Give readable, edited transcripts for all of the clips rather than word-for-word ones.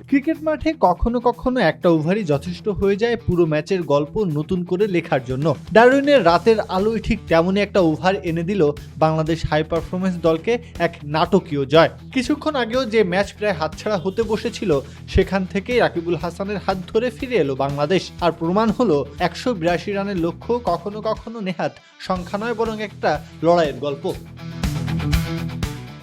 Cricket মাঠে কখনো কখনো একটা ওভারই যথেষ্ট হয়ে যায় পুরো ম্যাচের গল্প নতুন করে লেখার জন্য। ডারউইনের রাতের আলোয় ঠিক তেমনই একটা ওভার এনে দিল বাংলাদেশ হাই পারফরমেন্স দলকে এক নাটকীয় জয়। কিছুক্ষণ আগেও যে ম্যাচ প্রায় হাতছাড়া হতে বসেছিল, সেখান থেকেই রাকিবুল হাসানের হাত ধরে ফিরে এলো বাংলাদেশ। আর প্রমাণ হলো 182 রানের লক্ষ্য কখনো কখনো নেহাত সংখ্যা নয়, বরং একটা লড়াইয়ের গল্প।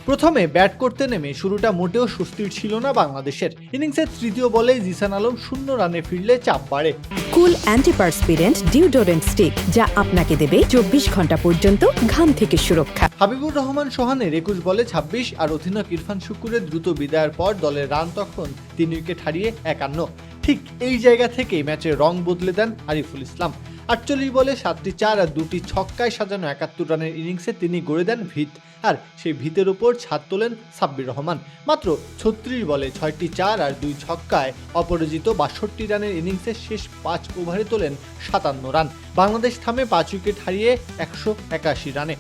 প্রথমে ব্যাট করতে নেমে শুরুটা মোটেও স্বস্তির ছিল না বাংলাদেশের। ইনিংসের তৃতীয় বলে জিসান আলম 0 রানে ফিরলে চাপ বাড়ে। কুল অ্যান্টিপারস্পিরেন্ট ডিওডোরেন্ট স্টিক, যা আপনাকে দেবে 24 ঘন্টা পর্যন্ত ঘাম থেকে সুরক্ষা। হাবিবুর রহমান সোহানের 21 বলে 26 আর অধিনায়ক ইরফান শুকুরের দ্রুত বিদায়ের পর দলের রান তখন 3 উইকেট হারিয়ে 51। ঠিক এই জায়গা থেকেই ম্যাচের রং বদলে দেন আরিফুল ইসলাম। 48 বলে 7টি 4 আর 2টি ছক্কায় সাজানো 71 রানের ইনিংসে তিনি গড়ে দেন ভিত। আর সেই ভিতের উপর ছাদ তোলেন সাব্বির রহমান। মাত্র 36 বলে 6টি 4 আর 2 ছক্কায় অপরাজিত 62 রানের ইনিংসে শেষ 5 ওভারে তোলেন 57 রান। বাংলাদেশ থামে 5 উইকেট হারিয়ে 181 রানে।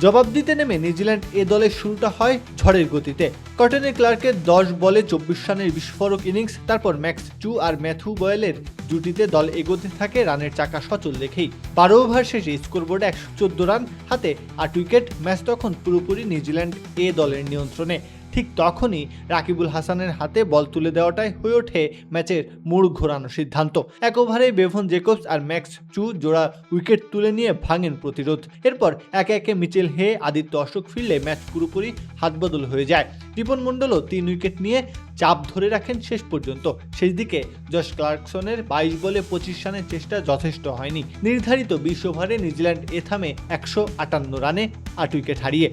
জবাব দিতে নেমে নিউজিল্যান্ড এ দলের শুরুটা হয় ঝড়ের গতিতে। কটনে ক্লার্কের 10 বলে 24 রানের বিস্ফোরক ইনিংস, তারপর ম্যাক্স চু আর ম্যাথু বয়েলের জুটিতে দল এগোতে থাকে রানের চাকা সচল রেখেই। 12 ওভার শেষে স্কোরবোর্ডে 114 রান, হাতে 8 উইকেট। ম্যাচ তখন পুরোপুরি নিউজিল্যান্ড এ দলের নিয়ন্ত্রণে। ঠিক তখনই রাকিবুল হাসানের হাতে বল তুলে দেওয়াটাই হয়ে ওঠে ম্যাচের মোড় ঘোরানো সিদ্ধান্ত। এক ওভারে বেভন জেকবস আর ম্যাক্স চু জোড়া উইকেট তুলে নিয়ে ভাঙেন প্রতিরোধ। এরপর একে একে মিচেল হে, আদিত্য অশোক ফিরলে ম্যাচ পুরোপুরি হাতবদল হয়ে যায়। রিপন মন্ডলও 3 উইকেট নিয়ে চাপ ধরে রাখেন শেষ পর্যন্ত। শেষ দিকে জশ ক্লার্কসনের 22 বলে 25 রানের চেষ্টা যথেষ্ট হয়নি। নির্ধারিত 20 ওভারে নিউজিল্যান্ড এ থামে 158 রানে 8 উইকেট হারিয়ে।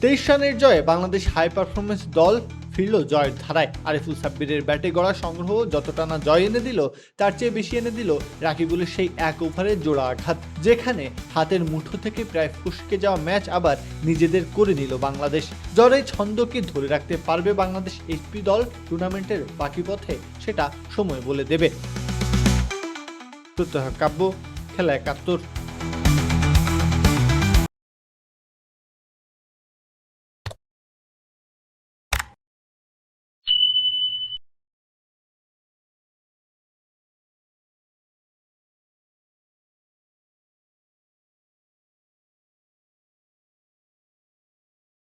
23 রানের জয়ে বাংলাদেশ হাই পারফরমেন্স দল ফিরল জয়ের ধারায়। আরিফুল সাব্বিরের ব্যাটে গড়া সংগ্রহ যতটা না জয় এনে দিল, তার চেয়ে বেশি এনে দিল রাকিবুলের সেই এক ওভারের জোড়া আঘাত, যেখানে হাতের মুঠো থেকে প্রায় ফসকে যাওয়া ম্যাচ আবার নিজেদের করে নিল বাংলাদেশ। জ্বরে ছন্দকে ধরে রাখতে পারবে বাংলাদেশ এইচপি দল টুর্নামেন্টের বাকি পথে, সেটা সময় বলে দেবে। প্রত্যহ কাব্য, খেলা 71।